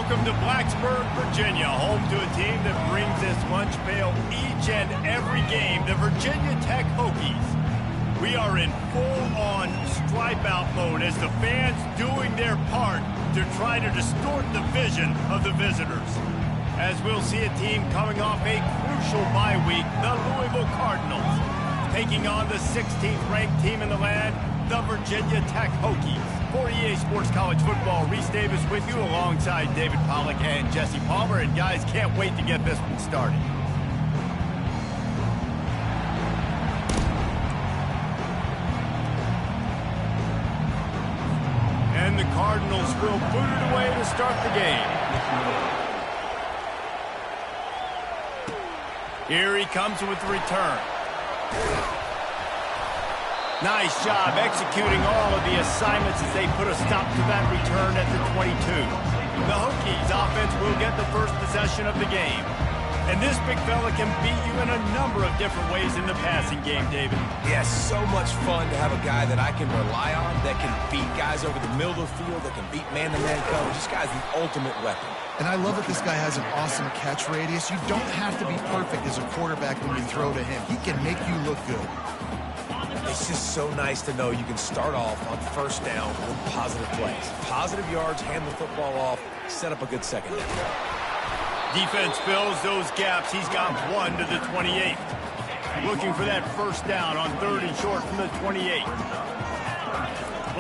Welcome to Blacksburg, Virginia, home to a team that brings this lunch pail each and every game, the Virginia Tech Hokies. We are in full-on stripe-out mode as the fans doing their part to try to distort the vision of the visitors. As we'll see a team coming off a crucial bye week, the Louisville Cardinals, taking on the 16th ranked team in the land, the Virginia Tech Hokies. For EA Sports College Football, Reese Davis with you alongside David Pollack and Jesse Palmer. And guys, can't wait to get this one started. And the Cardinals will boot it away to start the game. Here he comes with the return. Nice job executing all of the assignments as they put a stop to that return at the 22. The Hokies offense will get the first possession of the game. And this big fella can beat you in a number of different ways in the passing game, David. Yes, so much fun to have a guy that I can rely on, that can beat guys over the middle of the field, that can beat man-to-man coverage. This guy's the ultimate weapon. And I love that this guy has an awesome catch radius. You don't have to be perfect as a quarterback when you throw to him. He can make you look good. It's just so nice to know you can start off on first down with positive plays. Positive yards, hand the football off, set up a good second down. Defense fills those gaps. He's got one to the 28. Looking for that first down on 3rd and short from the 28.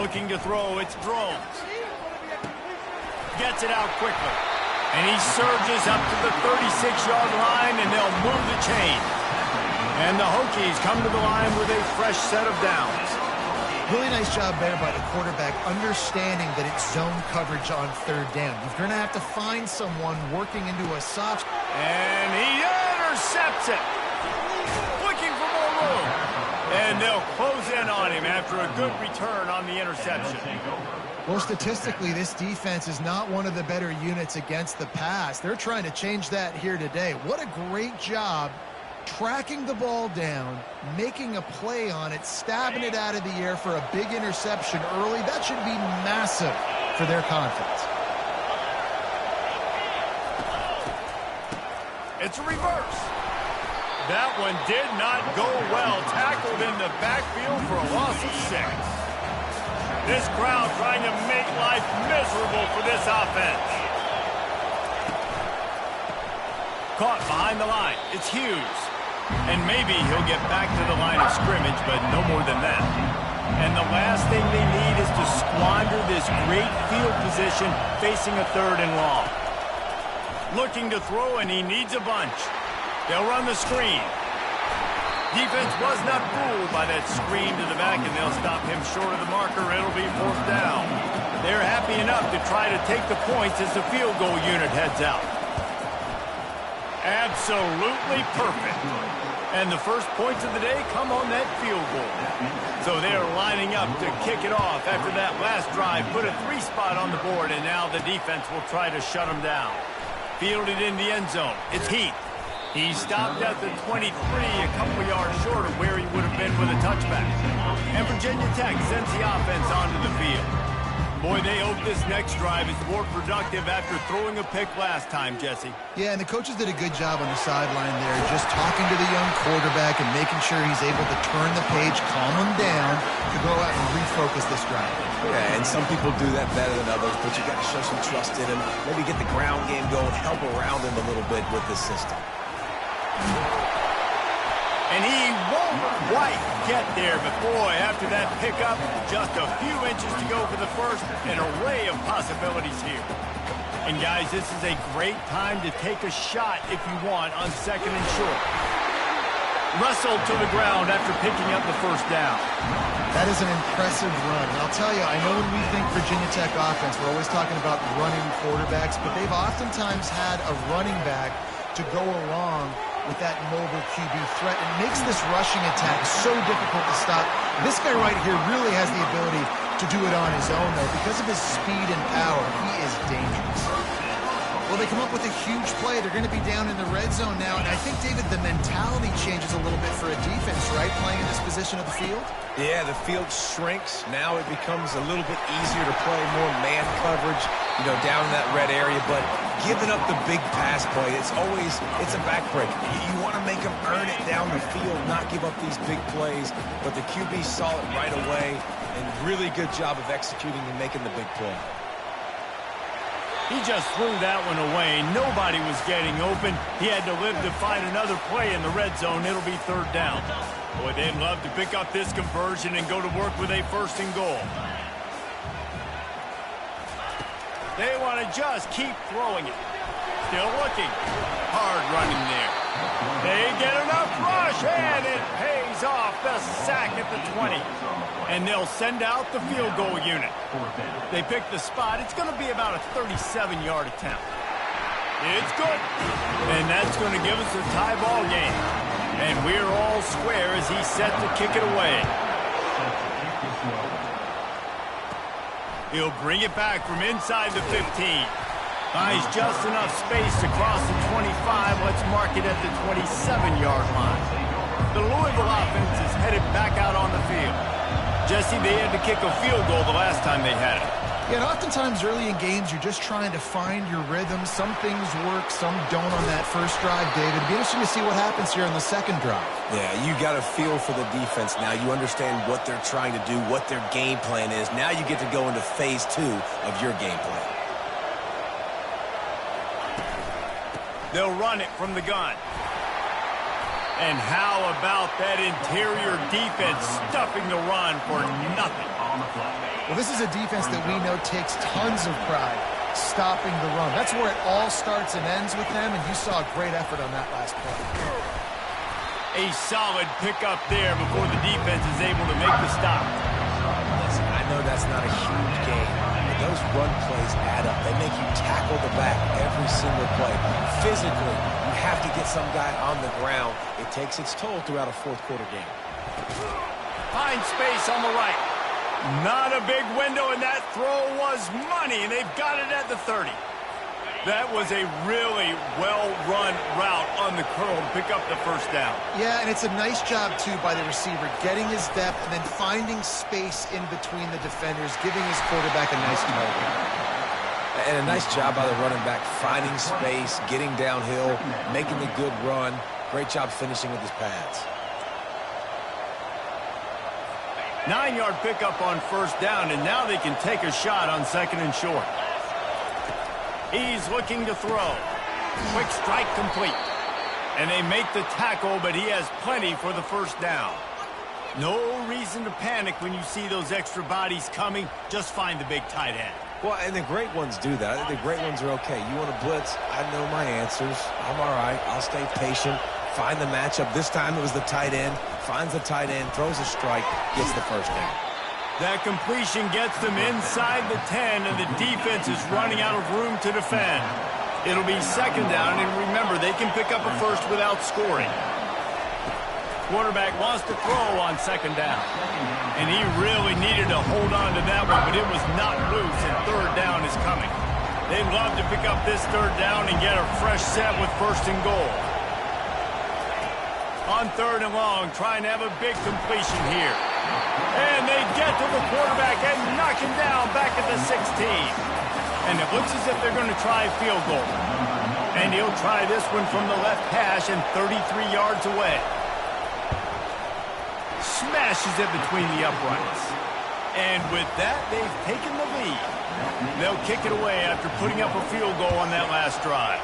Looking to throw, it's Drones. Gets it out quickly. And he surges up to the 36-yard line, and they'll move the chain. And the Hokies come to the line with a fresh set of downs. Really nice job there by the quarterback, understanding that it's zone coverage on 3rd down. You're going to have to find someone working into a soft. And he intercepts it. Looking for more room. And they'll close in on him after a good return on the interception. Well, statistically, this defense is not one of the better units against the pass. They're trying to change that here today. What a great job tracking the ball down, making a play on it, stabbing it out of the air for a big interception early. That should be massive for their confidence. It's a reverse. That one did not go well. Tackled in the backfield for a loss of 6. This crowd trying to make life miserable for this offense. Caught behind the line. It's Hughes. And maybe he'll get back to the line of scrimmage, but no more than that. And the last thing they need is to squander this great field position facing a 3rd and long. Looking to throw, and he needs a bunch. They'll run the screen. Defense was not fooled by that screen to the back, and they'll stop him short of the marker. It'll be 4th down. They're happy enough to try to take the points as the field goal unit heads out. Absolutely perfect. And the first points of the day come on that field goal. So they're lining up to kick it off after that last drive. Put a 3 spot on the board, and now the defense will try to shut them down. Fielded in the end zone. It's Heath. He stopped at the 23, a couple yards short of where he would have been with a touchback. And Virginia Tech sends the offense onto the field. Boy, they hope this next drive is more productive after throwing a pick last time, Jesse. Yeah, and the coaches did a good job on the sideline there, just talking to the young quarterback and making sure he's able to turn the page, calm him down, to go out and refocus this drive. Yeah, and some people do that better than others, but you got to show some trust in him, maybe get the ground game going, help around him a little bit with this system. And he won't quite get there, but boy, after that pickup, just a few inches to go for the first, an array of possibilities here. And guys, this is a great time to take a shot if you want on 2nd and short. Wrestled to the ground after picking up the first down. That is an impressive run. And I'll tell you, I know when we think Virginia Tech offense, we're always talking about running quarterbacks, but they've oftentimes had a running back to go along with that mobile QB threat. It makes this rushing attack so difficult to stop. This guy right here really has the ability to do it on his own, though. Because of his speed and power, he is dangerous. Well, Well, they come up with a huge play. They're going to be down in the red zone now. And I think, David, the mentality changes a little bit for a defense, right, playing in this position of the field? Yeah, the field shrinks. Now it becomes a little bit easier to play more man coverage, down in that red area. But giving up the big pass play, it's a backbreaker. You want to make them earn it down the field, not give up these big plays. But the QB saw it right away, and really good job of executing and making the big play. He just threw that one away. Nobody was getting open. He had to live to find another play in the red zone. It'll be third down. Boy, they'd love to pick up this conversion and go to work with a first and goal. They want to just keep throwing it. Still looking. Hard running there. They get enough rush, and it pays off. The sack at the 20. And they'll send out the field goal unit. They pick the spot. It's going to be about a 37-yard attempt. It's good. And that's going to give us a tie ball game. And we're all square as he's set to kick it away. He'll bring it back from inside the 15. Finds just enough space to cross the 25. Let's mark it at the 27-yard line. The Louisville offense is headed back out on the field. Jesse, they had to kick a field goal the last time they had it. Yeah, and oftentimes early in games, you're just trying to find your rhythm. Some things work, some don't on that first drive, David. It'd be interesting to see what happens here on the second drive. Yeah, you got a feel for the defense now. You understand what they're trying to do, what their game plan is. Now you get to go into phase 2 of your game plan. They'll run it from the gun. And how about that interior defense stuffing the run for nothing? Well, this is a defense that we know takes tons of pride stopping the run. That's where it all starts and ends with them, and you saw a great effort on that last play. A solid pickup there before the defense is able to make the stop. Listen, I know that's not a huge game, but those run plays add up. They make you tackle the back every single play. Physically, you have to get some guy on the ground. It takes its toll throughout a fourth-quarter game. Find space on the right. Not a big window, and that throw was money, and they've got it at the 30. That was a really well-run route on the curl to pick up the first down. Yeah, and it's a nice job, too, by the receiver, getting his depth and then finding space in between the defenders, giving his quarterback a nice target. And a nice job by the running back, finding space, getting downhill, making the good run. Great job finishing with his pads. 9-yard pickup on first down, and now they can take a shot on second and short. He's looking to throw. Quick strike complete. And they make the tackle, but he has plenty for the first down. No reason to panic when you see those extra bodies coming. Just find the big tight end. Well, and the great ones do that. I think the great ones are okay. You want to blitz? I know my answers. I'm all right. I'll stay patient. Find the matchup. This time it was the tight end. Finds the tight end, throws a strike, gets the first down. That completion gets them inside the 10, and the defense is running out of room to defend. It'll be second down, and remember, they can pick up a first without scoring. Quarterback wants to throw on second down. And he really needed to hold on to that one, but it was not loose, and third down is coming. They'd love to pick up this third down and get a fresh set with first and goal. On third and long, trying to have a big completion here. And they get to the quarterback and knock him down back at the 16. And it looks as if they're going to try a field goal. And he'll try this one from the left hash and 33 yards away. Smashes it between the uprights. And with that, they've taken the lead. They'll kick it away after putting up a field goal on that last drive.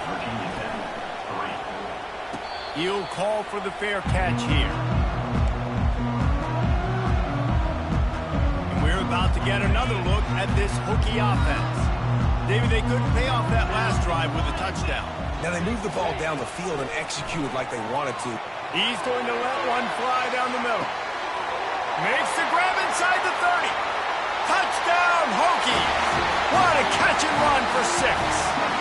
He'll call for the fair catch here. And we're about to get another look at this Hokie offense. David, they couldn't pay off that last drive with a touchdown. Now they moved the ball down the field and executed like they wanted to. He's going to let one fly down the middle. Makes the grab inside the 30. Touchdown, Hokies! What a catch and run for 6.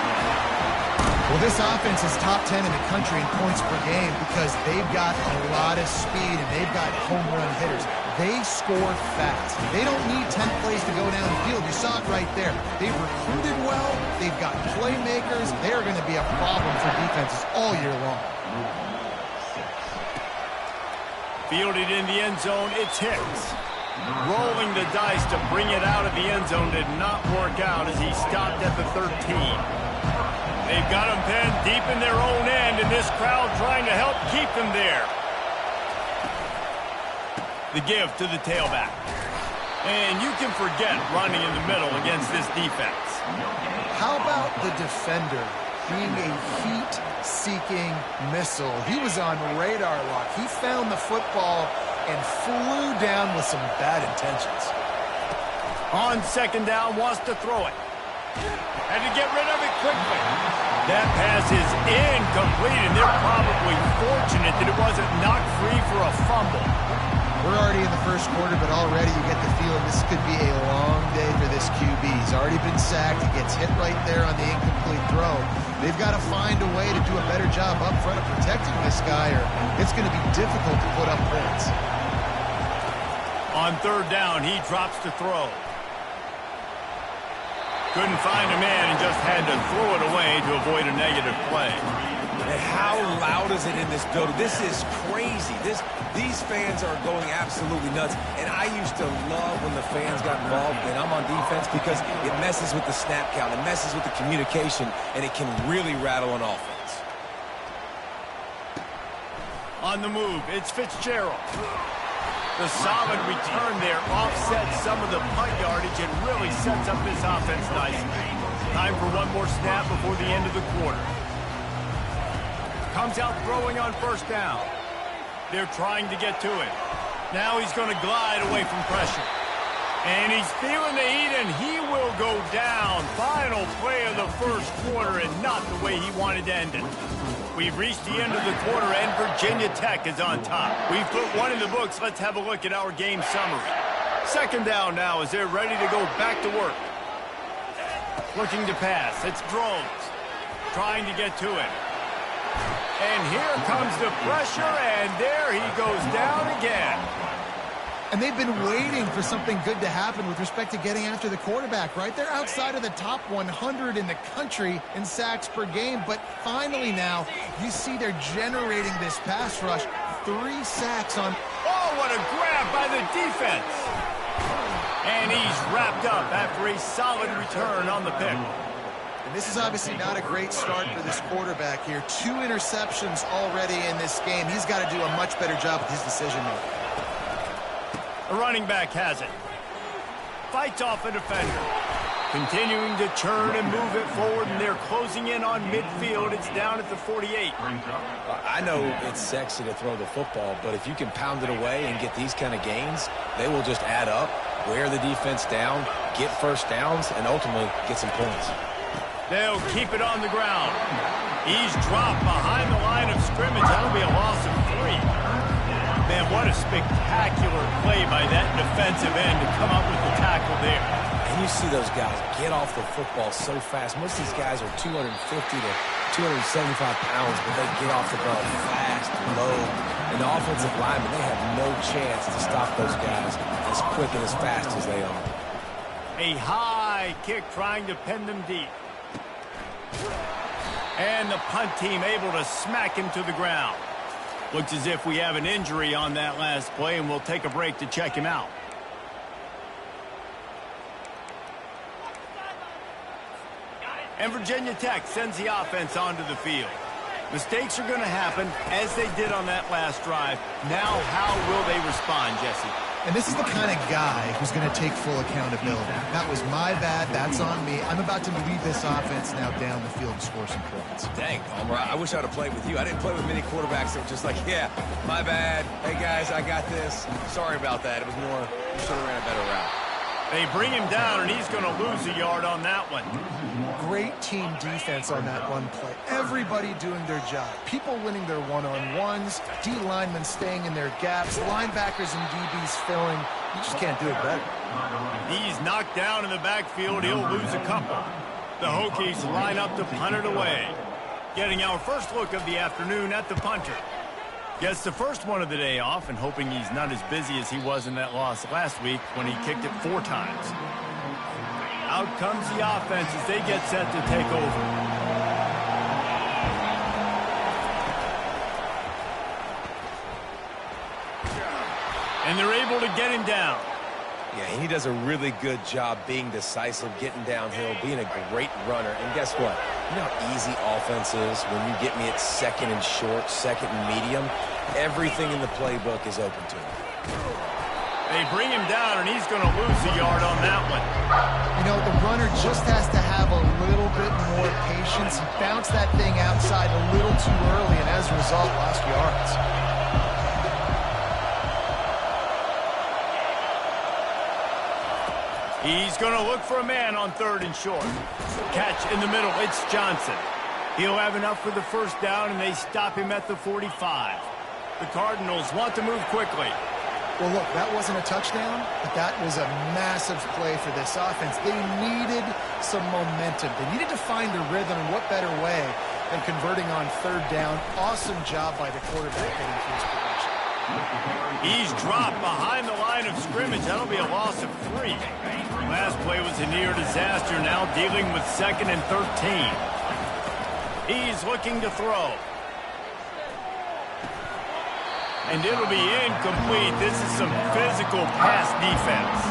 Well, this offense is top 10 in the country in points per game because they've got a lot of speed and they've got home run hitters. They score fast. They don't need 10 plays to go down the field. You saw it right there. They've recruited well. They've got playmakers. They are going to be a problem for defenses all year long. Fielded in the end zone, it's Hicks. Rolling the dice to bring it out of the end zone did not work out as he stopped at the 13. They've got him pinned deep in their own end, and this crowd trying to help keep them there. The give to the tailback. And you can forget running in the middle against this defense. How about the defender being a heat-seeking missile? He was on radar lock. He found the football and flew down with some bad intentions. On second down, wants to throw it. Had to get rid of it quickly. That pass is incomplete, and they're probably fortunate that it wasn't knocked free for a fumble. We're already in the first quarter, but already you get the feeling this could be a long day for this QB. He's already been sacked. He gets hit right there on the incomplete throw. They've got to find a way to do a better job up front of protecting this guy, or it's going to be difficult to put up points. On third down, he drops to throw. Couldn't find a man and just had to throw it away to avoid a negative play. And how loud is it in this building? This is crazy. These fans are going absolutely nuts. And I used to love when the fans got involved, and I'm on defense, because it messes with the snap count, it messes with the communication, and it can really rattle an offense. On the move, it's Fitzgerald. The solid return there offsets some of the punt yardage and really sets up this offense nicely. Time for one more snap before the end of the quarter. Comes out throwing on first down. They're trying to get to it. Now he's going to glide away from pressure. And he's feeling the heat, and he will go down. Final play of the first quarter, and not the way he wanted to end it. We've reached the end of the quarter, and Virginia Tech is on top. We've put one in the books. Let's have a look at our game summary. Second down now as they're ready to go back to work. Looking to pass. It's Drones. Trying to get to it. And here comes the pressure, and there he goes down again. And they've been waiting for something good to happen with respect to getting after the quarterback, right? They're outside of the top 100 in the country in sacks per game, but finally now you see they're generating this pass rush. 3 sacks on... Oh, what a grab by the defense! And he's wrapped up after a solid return on the pick. And this is obviously not a great start for this quarterback here. 2 interceptions already in this game. He's got to do a much better job with his decision-making. The running back has it. Fights off a defender. Continuing to churn and move it forward, and they're closing in on midfield. It's down at the 48. I know it's sexy to throw the football, but if you can pound it away and get these kind of gains, they will just add up, wear the defense down, get first downs, and ultimately get some points. They'll keep it on the ground. He's dropped behind the line of scrimmage. That'll be a loss of 3. Man, what a spectacular play by that defensive end to come up with the tackle there. And you see those guys get off the football so fast. Most of these guys are 250 to 275 pounds, but they get off the ball fast, low. And the offensive linemen, they have no chance to stop those guys as quick and as fast as they are. A high kick trying to pin them deep. And the punt team able to smack him to the ground. Looks as if we have an injury on that last play, and we'll take a break to check him out. And Virginia Tech sends the offense onto the field. Mistakes are going to happen, as they did on that last drive. Now, how will they respond, Jesse? And this is the kind of guy who's going to take full accountability. That was my bad. That's on me. I'm about to lead this offense now down the field and score some points. Dang, Palmer, I wish I would have played with you. I didn't play with many quarterbacks that were just like, yeah, my bad. Hey, guys, I got this. Sorry about that. It was more, you should have ran a better route. They bring him down, and he's going to lose a yard on that one. Great team defense on that one play. Everybody doing their job. People winning their one-on-ones, D linemen staying in their gaps, linebackers and DBs filling. You just can't do it better. He's knocked down in the backfield. He'll lose a couple. The Hokies line up to punt it away. Getting our first look of the afternoon at the punter. Gets the first one of the day off and hoping he's not as busy as he was in that loss last week when he kicked it 4 times. Out comes the offense as they get set to take over. And they're able to get him down. Yeah, he does a really good job being decisive, getting downhill, being a great runner. And guess what? You know how easy offense is when you get me at second and short, second and medium? Everything in the playbook is open to him. They bring him down, and he's going to lose a yard on that one. You know, the runner just has to have a little bit more patience. He bounced that thing outside a little too early, and as a result, lost yards. He's going to look for a man on 3rd and short. Catch in the middle. It's Johnson. He'll have enough for the first down, and they stop him at the 45. The Cardinals want to move quickly. Well, look, that wasn't a touchdown, but that was a massive play for this offense. They needed some momentum. They needed to find a rhythm, and what better way than converting on 3rd down. Awesome job by the quarterback getting through his production. He's dropped behind the line of scrimmage. That'll be a loss of 3. Last play was a near disaster, now dealing with 2nd and 13. He's looking to throw. And it'll be incomplete. This is some physical pass defense.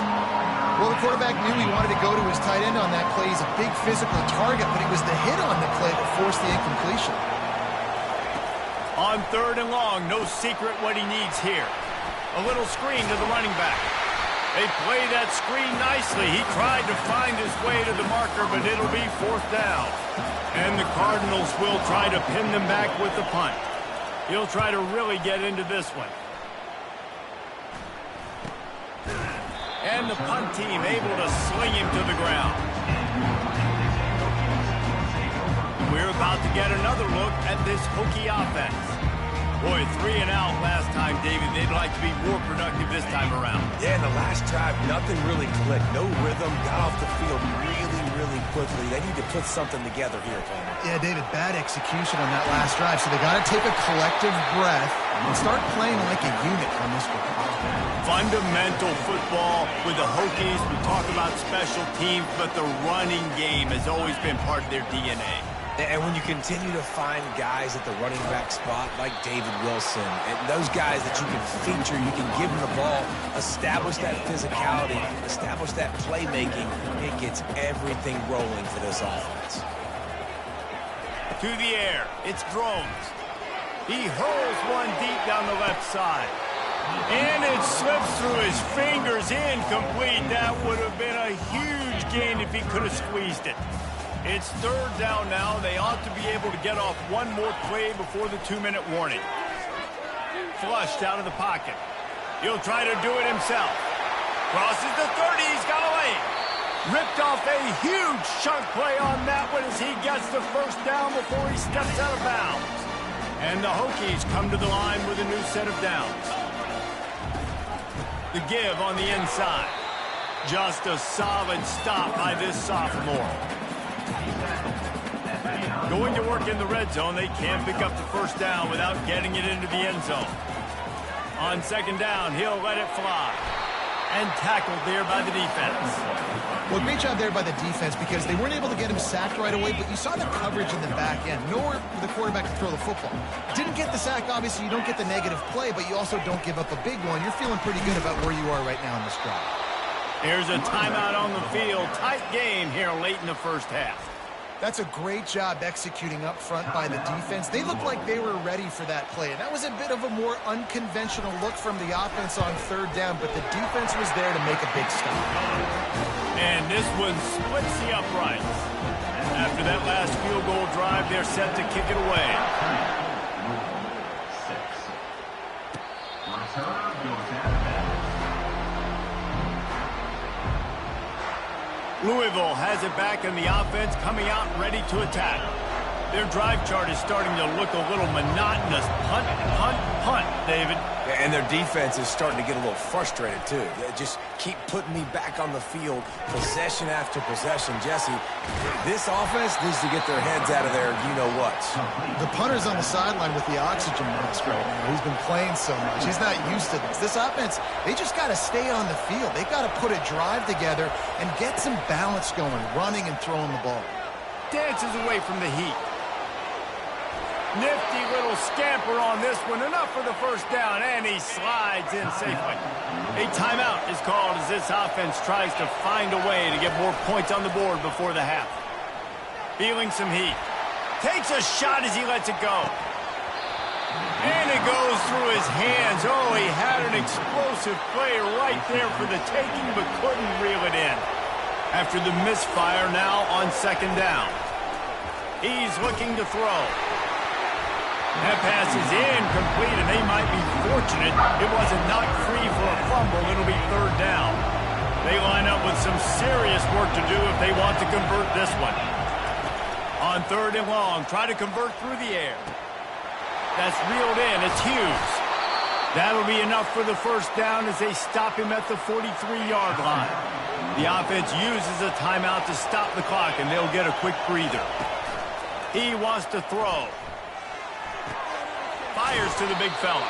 Well, the quarterback knew he wanted to go to his tight end on that play. He's a big physical target, but it was the hit on the play that forced the incompletion. On 3rd and long, no secret what he needs here. A little screen to the running back. They play that screen nicely. He tried to find his way to the marker, but it'll be 4th down. And the Cardinals will try to pin them back with the punt. He'll try to really get into this one. And the punt team able to sling him to the ground. We're about to get another look at this Hokie offense. Boy, 3 and out last time, David. They'd like to be more productive this time around. Yeah, in the last drive, nothing really clicked. No rhythm. Got off the field really quickly. They need to put something together here, Palmer. Yeah, David, bad execution on that last drive. So they got to take a collective breath and start playing like a unit on this one. Fundamental football with the Hokies. We talk about special teams, but the running game has always been part of their DNA. And when you continue to find guys at the running back spot like David Wilson, and those guys that you can feature, you can give them the ball, establish that physicality, establish that playmaking, it gets everything rolling for this offense. To the air, it's Drones. He hurls one deep down the left side. And it slips through his fingers, incomplete. That would have been a huge gain if he could have squeezed it. It's 3rd down now. They ought to be able to get off one more play before the 2-minute warning. Flushed out of the pocket. He'll try to do it himself. Crosses the 30. He's got away. Ripped off a huge chunk play on that one as he gets the first down before he steps out of bounds. And the Hokies come to the line with a new set of downs. The give on the inside. Just a solid stop by this sophomore. Going to work in the red zone, they can't pick up the first down without getting it into the end zone. On 2nd down, he'll let it fly. And tackled there by the defense. Well, great job there by the defense because they weren't able to get him sacked right away, but you saw the coverage in the back end. Nowhere for the quarterback to throw the football. Didn't get the sack, obviously you don't get the negative play, but you also don't give up a big one. You're feeling pretty good about where you are right now in this drive. Here's a timeout on the field. Tight game here late in the first half. That's a great job executing up front by the defense. They looked like they were ready for that play. And that was a bit of a more unconventional look from the offense on 3rd down, but the defense was there to make a big stop. And this one splits the uprights. After that last field goal drive, they're set to kick it away. Louisville has it back in the offense, coming out ready to attack. Their drive chart is starting to look a little monotonous. Punt, punt, punt, David. And their defense is starting to get a little frustrated, too. They just keep putting me back on the field, possession after possession. Jesse, this offense needs to get their heads out of their you-know-what. The punter's on the sideline with the oxygen mask right now. He's been playing so much. He's not used to this. This offense, they just got to stay on the field. They've got to put a drive together and get some balance going, running and throwing the ball. Dances away from the heat. Nifty little scamper on this one. Enough for the first down, and he slides in safely. A timeout is called as this offense tries to find a way to get more points on the board before the half. Feeling some heat. Takes a shot as he lets it go. And it goes through his hands. Oh, he had an explosive play right there for the taking, but couldn't reel it in. After the misfire, now on second down. He's looking to throw. That pass is incomplete, and they might be fortunate it wasn't knocked free for a fumble. It'll be third down. They line up with some serious work to do if they want to convert this one. On third and long, try to convert through the air. That's reeled in. It's Hughes. That'll be enough for the first down as they stop him at the 43-yard line. The offense uses a timeout to stop the clock, and they'll get a quick breather. He wants to throw. Fires to the big fella.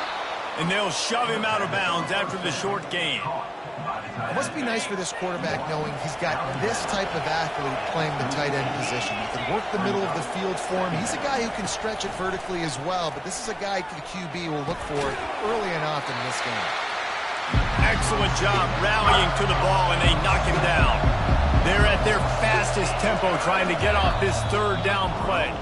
And they'll shove him out of bounds after the short gain. It must be nice for this quarterback knowing he's got this type of athlete playing the tight end position. He can work the middle of the field for him. He's a guy who can stretch it vertically as well, but this is a guy the QB will look for early and often in this game. Excellent job rallying to the ball, and they knock him down. They're at their fastest tempo trying to get off this third down play.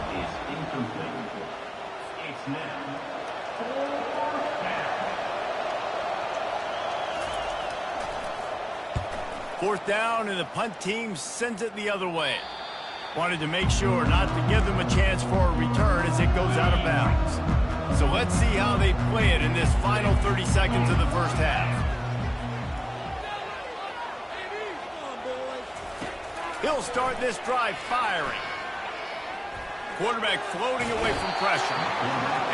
Fourth down, and the punt team sends it the other way. Wanted to make sure not to give them a chance for a return as it goes out of bounds. So let's see how they play it in this final 30 seconds of the first half. He'll start this drive firing. Quarterback floating away from pressure.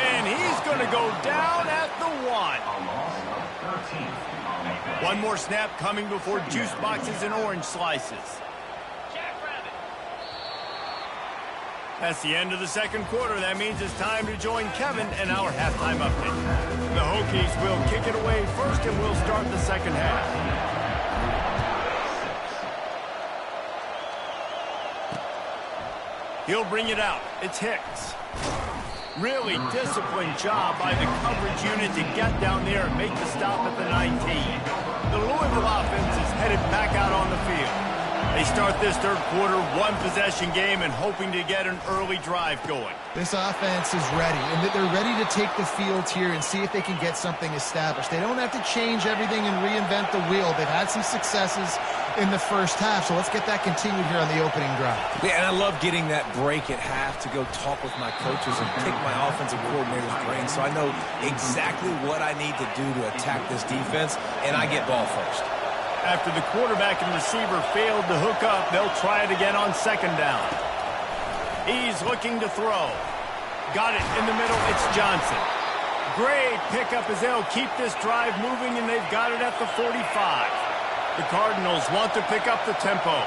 And he's going to go down at the 1. One more snap coming before juice boxes and orange slices. That's the end of the second quarter. That means it's time to join Kevin and our halftime update. The Hokies will kick it away first, and we'll start the second half. He'll bring it out. It's Hicks. Really disciplined job by the coverage unit to get down there and make the stop at the 19. The Louisville offense is headed back out on the field. They start this third quarter, one-possession game, and hoping to get an early drive going. This offense is ready, and they're ready to take the field here and see if they can get something established. They don't have to change everything and reinvent the wheel. They've had some successes in the first half, so let's get that continued here on the opening drive. Yeah, and I love getting that break at half to go talk with my coaches and pick my offensive coordinator's brain, so I know exactly what I need to do to attack this defense, and I get ball first. After the quarterback and receiver failed to hook up, they'll try it again on second down. He's looking to throw. Got it in the middle. It's Johnson. Great pickup as they'll keep this drive moving, and they've got it at the 45. The Cardinals want to pick up the tempo.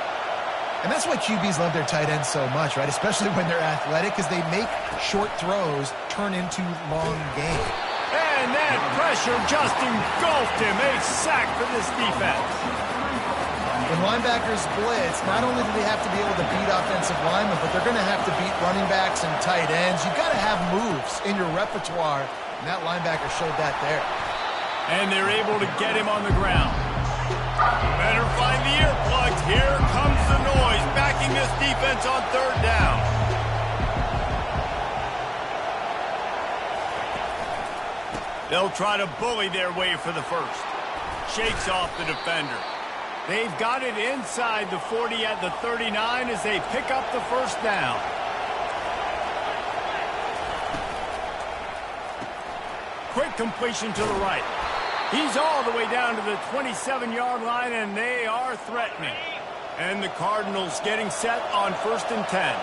And that's why QBs love their tight ends so much, right? Especially when they're athletic, because they make short throws turn into long gains. And that pressure just engulfed him. A sack for this defense. When linebackers blitz, not only do they have to be able to beat offensive linemen, but they're going to have to beat running backs and tight ends. You've got to have moves in your repertoire, and that linebacker showed that there. And they're able to get him on the ground. Better find the earplugs. Here comes the noise, backing this defense on third down. They'll try to bully their way for the first. Shakes off the defender. They've got it inside the 40 at the 39 as they pick up the first down. Quick completion to the right. He's all the way down to the 27-yard line, and they are threatening. And the Cardinals getting set on 1st and 10.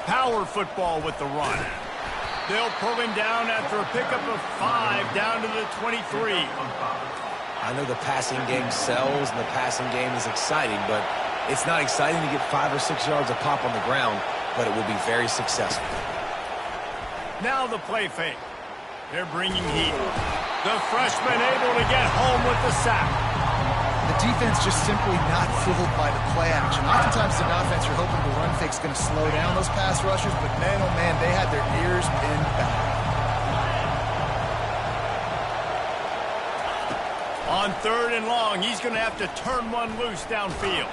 Power football with the run. They'll pull him down after a pickup of 5 down to the 23. I know the passing game sells and the passing game is exciting, but it's not exciting to get 5 or 6 yards of pop on the ground, but it will be very successful. Now the play fake. They're bringing heat. The freshman able to get home with the sack. The defense just simply not fooled by the play action. Oftentimes as an offense, you're hoping the run fake's going to slow down those pass rushers, but man, oh man, they had their ears pinned back. On 3rd and long, he's going to have to turn one loose downfield.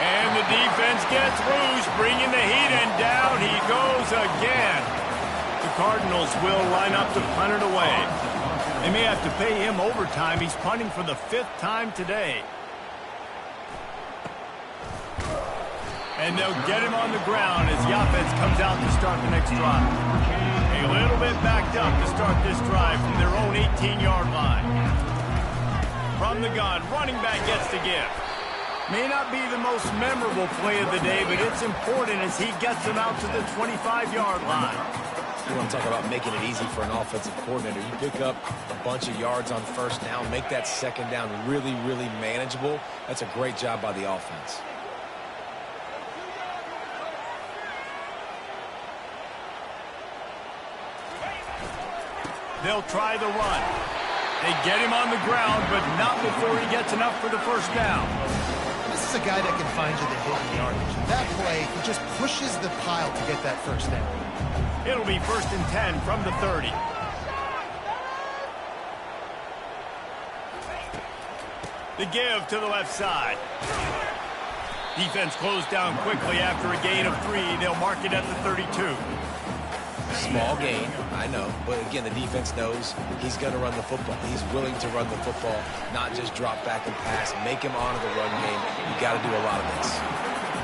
And the defense gets loose, bringing the heat, and down he goes again. The Cardinals will line up to punt it away. They may have to pay him overtime. He's punting for the 5th time today. And they'll get him on the ground as the offense comes out to start the next drive. A little bit backed up to start this drive from their own 18-yard line. From the gun, running back gets the give. May not be the most memorable play of the day, but it's important as he gets them out to the 25-yard line. You want to talk about making it easy for an offensive coordinator. You pick up a bunch of yards on 1st down, make that 2nd down really, really manageable. That's a great job by the offense. They'll try the run. They get him on the ground, but not before he gets enough for the 1st down. This is a guy that can find you the hidden yardage. That play, he just pushes the pile to get that 1st down. It'll be 1st and 10 from the 30. The give to the left side. Defense closed down quickly after a gain of 3. They'll mark it at the 32. Small gain, I know. But again, the defense knows he's going to run the football. He's willing to run the football, not just drop back and pass. Make him honor the run game. You got to do a lot of this.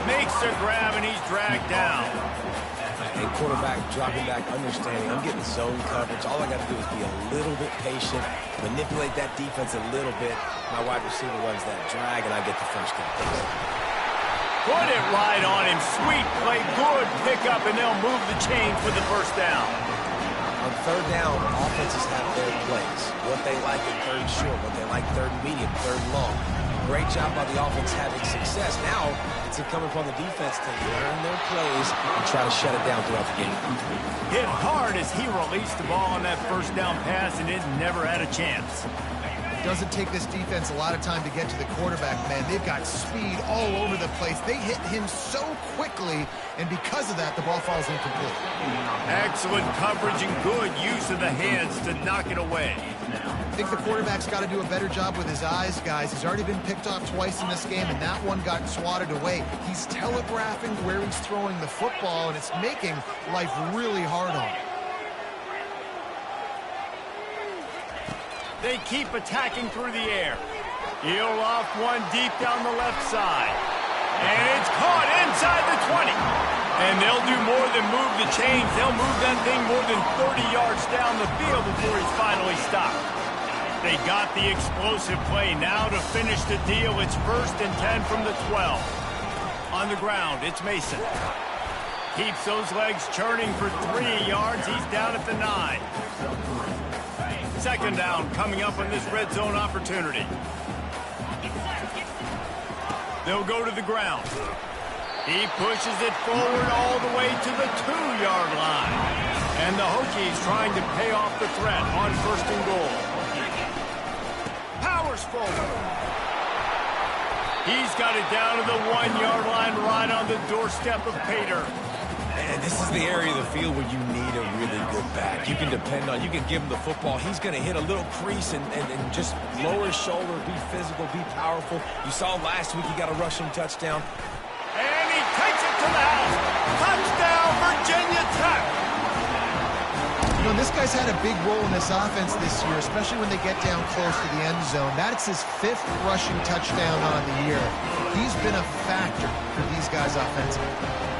Makes a grab, and he's dragged down. And quarterback dropping back, understanding I'm getting zone coverage. All I got to do is be a little bit patient, manipulate that defense a little bit. My wide receiver runs that drag, and I get the 1st down. Put it right on him. Sweet play, good pickup, and they'll move the chains for the 1st down. On 3rd down, offenses have their plays. What they like in 3rd short, what they like 3rd medium, 3rd long. Great job by the offense having success. Now, it's incumbent upon the defense to learn their plays and try to shut it down throughout the game. Hit hard as he released the ball on that 1st down pass, and it never had a chance. It doesn't take this defense a lot of time to get to the quarterback, man. They've got speed all over the place. They hit him so quickly, and because of that, the ball falls incomplete. Excellent coverage and good use of the hands to knock it away. I think the quarterback's got to do a better job with his eyes, guys. He's already been picked off twice in this game, and that one got swatted away. He's telegraphing where he's throwing the football, and it's making life really hard on him. They keep attacking through the air. He'll off one deep down the left side. And it's caught inside the 20. And they'll do more than move the chains. They'll move that thing more than 30 yards down the field before he's finally stopped. They got the explosive play. Now to finish the deal, it's 1st and 10 from the 12. On the ground, it's Mason. Keeps those legs churning for 3 yards. He's down at the 9. 2nd down coming up on this red zone opportunity. They'll go to the ground. He pushes it forward all the way to the 2-yard line. And the Hokies trying to pay off the threat on 1st and goal. Powers forward. He's got it down to the 1-yard line right on the doorstep of Pater. And this is the area of the field where you need a really good back. You can depend on, you can give him the football. He's going to hit a little crease and just lower his shoulder, be physical, be powerful. You saw last week he got a rushing touchdown. And he takes it to the house. Touchdown, Virginia Tech. You know, this guy's had a big role in this offense this year, especially when they get down close to the end zone. That's his 5th rushing touchdown on the year. He's been a factor for these guys offensively.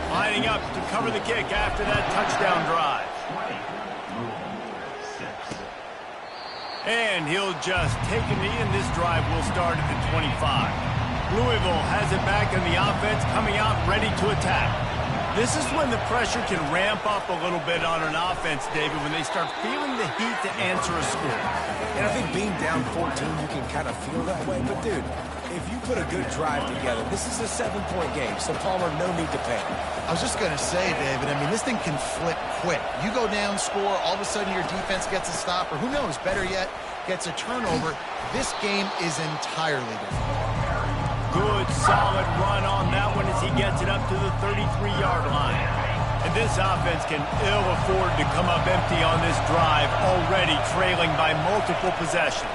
Lining up to cover the kick after that touchdown drive. And he'll just take a knee, and this drive will start at the 25. Louisville has it back in the offense, coming out ready to attack. This is when the pressure can ramp up a little bit on an offense, David, when they start feeling the heat to answer a score. And I think being down 14, you can kind of feel that way. But, dude, if you put a good drive together, this is a 7-point game, so Palmer, no need to panic. I was just going to say, David, I mean, this thing can flip quick. You go down, score, all of a sudden your defense gets a stop, or who knows, better yet, gets a turnover. This game is entirely different. Good, solid run on that one as he gets it up to the 33-yard line. And this offense can ill afford to come up empty on this drive, already trailing by multiple possessions.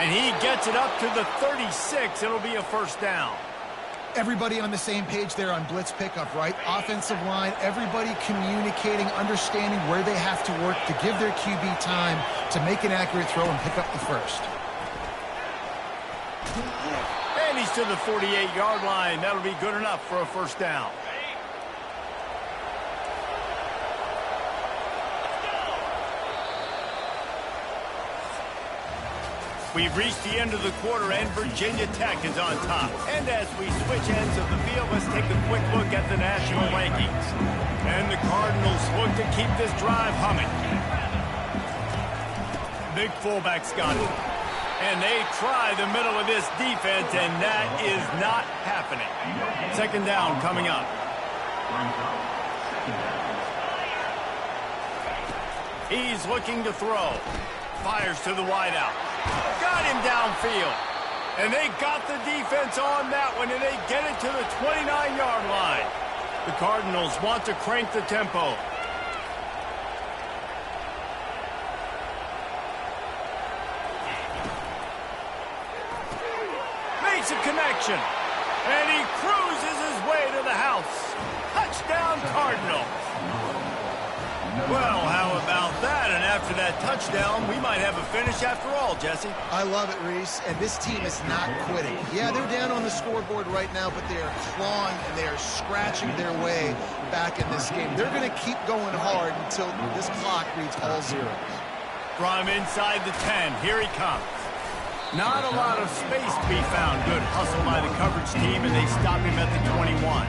And he gets it up to the 36. It'll be a first down. Everybody on the same page there on blitz pickup, right? Offensive line, everybody communicating, understanding where they have to work to give their QB time to make an accurate throw and pick up the first. And he's to the 48-yard line. That'll be good enough for a first down. We've reached the end of the quarter, and Virginia Tech is on top. And as we switch ends of the field, let's take a quick look at the national rankings. And the Cardinals look to keep this drive humming. Big fullback's got it. And they try the middle of this defense, and that is not happening. Second down coming up. He's looking to throw. Fires to the wideout. Got him downfield. And they got the defense on that one, and they get it to the 29-yard line. The Cardinals want to crank the tempo. Makes a connection. And he cruises his way to the house. Touchdown, Cardinals. Well, how about that? And after that touchdown, we might have a finish after all, Jesse. I love it, Reese, and this team is not quitting. Yeah, they're down on the scoreboard right now, but they are clawing and they are scratching their way back in this game. They're going to keep going hard until this clock reads all zeros. From inside the 10, here he comes. Not a lot of space to be found. Good hustle by the coverage team, and they stop him at the 21.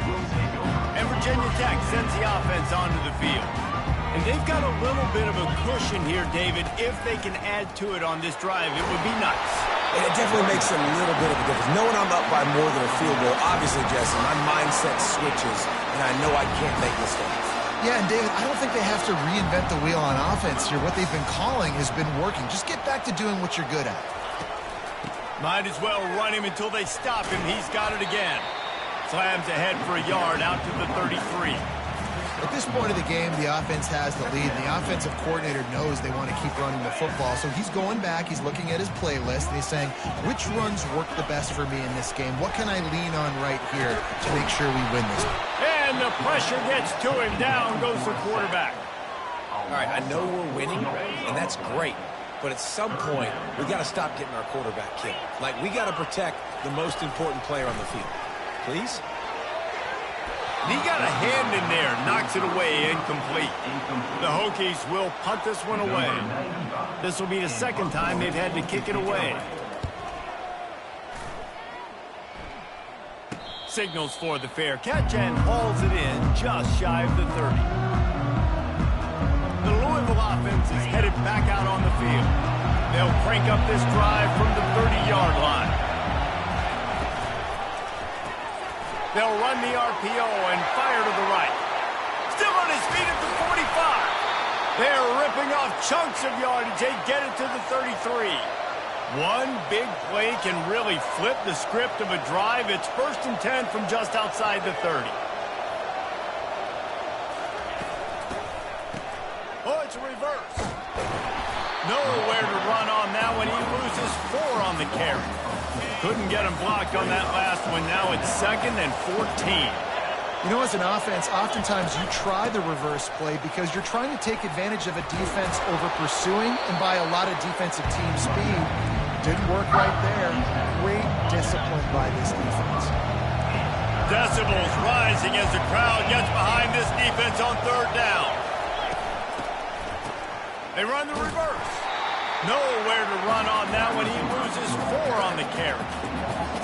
And Virginia Tech sends the offense onto the field. And they've got a little bit of a cushion here, David. If they can add to it on this drive, it would be nice. And it definitely makes a little bit of a difference. Knowing I'm up by more than a field goal, obviously, Jesse, my mindset switches, and I know I can't make mistakes. Yeah, and David, I don't think they have to reinvent the wheel on offense here. What they've been calling has been working. Just get back to doing what you're good at. Might as well run him until they stop him. He's got it again. Slams ahead for a yard out to the 33. At this point of the game, the offense has the lead. The offensive coordinator knows they want to keep running the football. So he's going back, he's looking at his playlist, and he's saying, which runs work the best for me in this game? What can I lean on right here to make sure we win this one? And the pressure gets to him. Down goes the quarterback. All right, I know we're winning, and that's great. But at some point, we got to stop getting our quarterback killed. Like, we got to protect the most important player on the field. Please? He got a hand in there, knocks it away, incomplete. The Hokies will punt this one away. This will be the second time they've had to kick it away. Signals for the fair catch and hauls it in just shy of the 30. The Louisville offense is headed back out on the field. They'll crank up this drive from the 30-yard line. They'll run the RPO and fire to the right. Still on his feet at the 45. They're ripping off chunks of yardage. They get it to the 33. One big play can really flip the script of a drive. It's 1st and 10 from just outside the 30. Oh, it's a reverse. Nowhere to run on that one. He loses 4 on the carry. Couldn't get him blocked on that last one. Now it's 2nd and 14. You know, as an offense, oftentimes you try the reverse play because you're trying to take advantage of a defense over pursuing and by a lot of defensive team speed. Didn't work right there. Great discipline by this defense. Decibels rising as the crowd gets behind this defense on 3rd down. They run the reverse. Nowhere to run on that one. He loses 4 on the carry.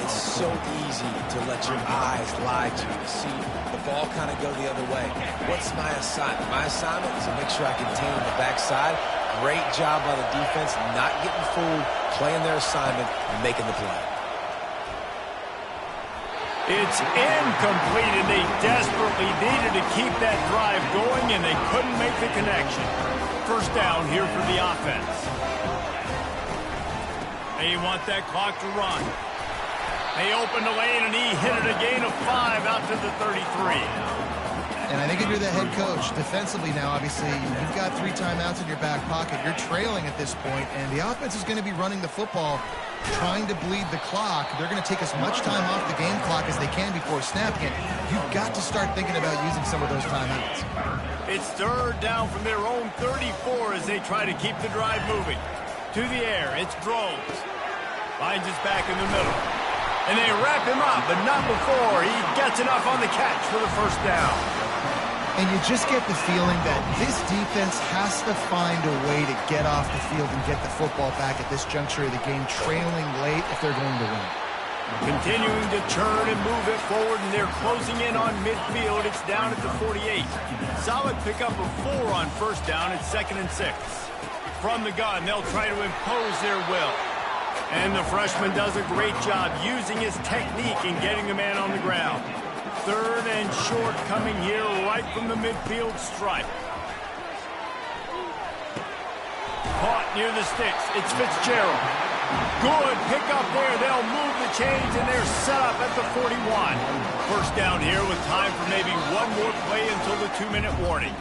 It's so easy to let your eyes lie to you. See the ball kind of go the other way. What's my assignment? My assignment is to make sure I contain the backside. Great job by the defense, not getting fooled, playing their assignment, and making the play. It's incomplete, and they desperately needed to keep that drive going, and they couldn't make the connection. First down here for the offense. They want that clock to run. They opened the lane, and he hit it a gain of 5 out to the 33. And I think if you're the head coach, defensively now, obviously, you've got 3 timeouts in your back pocket. You're trailing at this point, and the offense is going to be running the football, trying to bleed the clock. They're going to take as much time off the game clock as they can before snapping it. You've got to start thinking about using some of those timeouts. It's third down from their own 34 as they try to keep the drive moving. To the air, it's Drones. Finds his back in the middle. And they wrap him up, but not before he gets enough on the catch for the first down. And you just get the feeling that this defense has to find a way to get off the field and get the football back at this juncture of the game, trailing late if they're going to win. Continuing to turn and move it forward, and they're closing in on midfield. It's down at the 48. Solid pickup of 4 on first down. It's 2nd and 6. From the gun, they'll try to impose their will. And the freshman does a great job using his technique and getting the man on the ground. 3rd and short coming here right from the midfield stripe. Caught near the sticks. It's Fitzgerald. Good pickup there. They'll move the chains, and they're set up at the 41. First down here with time for maybe one more play until the 2-minute warning.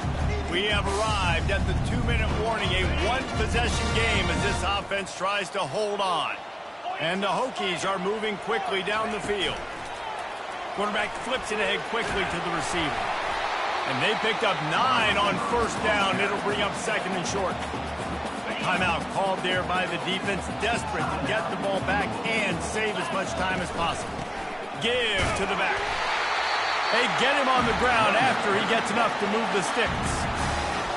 We have arrived at the 2-minute warning, a one-possession game as this offense tries to hold on. And the Hokies are moving quickly down the field. Quarterback flips it ahead quickly to the receiver. And they picked up 9 on first down. It'll bring up 2nd and short. Timeout called there by the defense, desperate to get the ball back and save as much time as possible. Give to the back. They get him on the ground after he gets enough to move the sticks.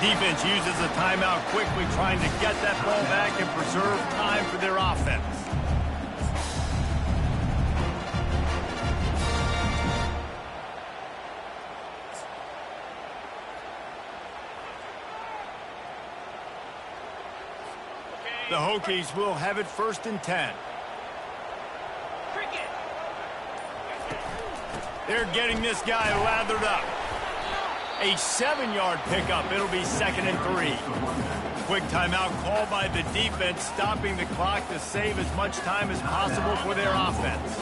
Defense uses a timeout quickly, trying to get that ball back and preserve time for their offense. The Hokies will have it 1st and 10. They're getting this guy lathered up. A 7-yard pickup. It'll be 2nd and 3. Quick timeout called by the defense, stopping the clock to save as much time as possible for their offense.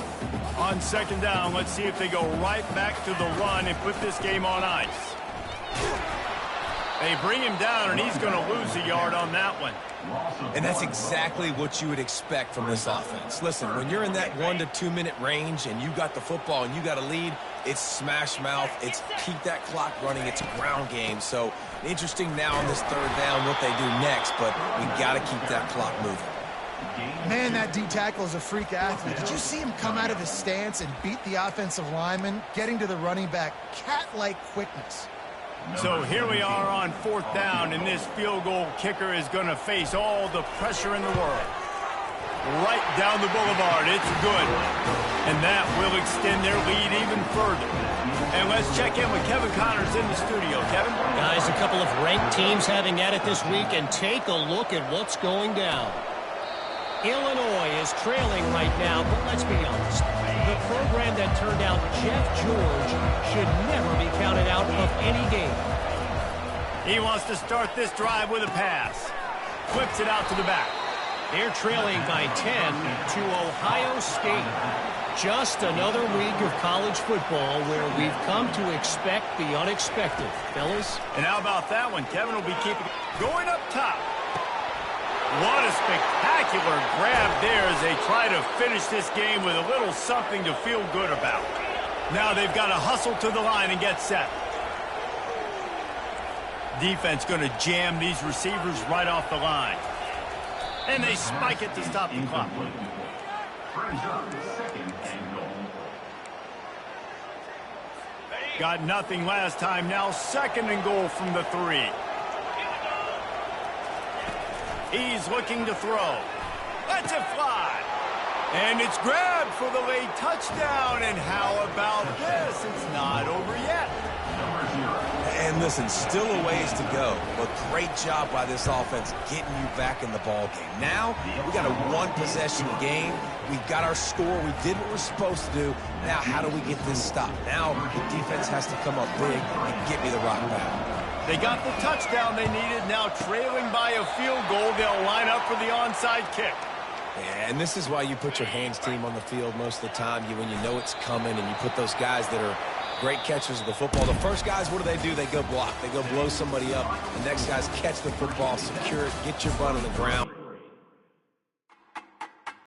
On 2nd down, let's see if they go right back to the run and put this game on ice. They bring him down, and he's going to lose a yard on that one. And that's exactly what you would expect from this offense. Listen, when you're in that 1 to 2 minute range and you got the football and you got a lead, it's smash mouth, it's keep that clock running, it's a ground game. So interesting now on this 3rd down what they do next, but we got to keep that clock moving. Man, that D tackle is a freak athlete. Did you see him come out of his stance and beat the offensive lineman, getting to the running back? Cat-like quickness. So here we are on 4th down, and this field goal kicker is going to face all the pressure in the world. Right down the boulevard, it's good. And that will extend their lead even further. And let's check in with Kevin Connors in the studio. Kevin? Guys, a couple of ranked teams having at it this week, and take a look at what's going down. Illinois is trailing right now, but let's be honest. The program that turned out Jeff George should never be counted out of any game. He wants to start this drive with a pass. Flips it out to the back. They're trailing by 10 to Ohio State. Just another week of college football where we've come to expect the unexpected, fellas. And how about that one? Kevin will be keeping it going up top. What a spectacular grab there as they try to finish this game with a little something to feel good about. Now they've got to hustle to the line and get set. Defense going to jam these receivers right off the line. And they spike it to stop the clock. Got nothing last time. Now 2nd and goal from the 3. He's looking to throw. Lets it fly. And it's grabbed for the late touchdown. And how about this? It's not over yet. And listen, still a ways to go, but great job by this offense getting you back in the ball game. Now, we got a one-possession game. We've got our score. We did what we're supposed to do. Now, how do we get this stopped? Now, the defense has to come up big and get me the rock back. They got the touchdown they needed. Now trailing by a field goal, they'll line up for the onside kick. Yeah, and this is why you put your hands team on the field most of the time. When you know it's coming, and you put those guys that are great catchers of the football. The first guys, what do? They go block. They go blow somebody up. The next guys catch the football, secure it, get your butt on the ground.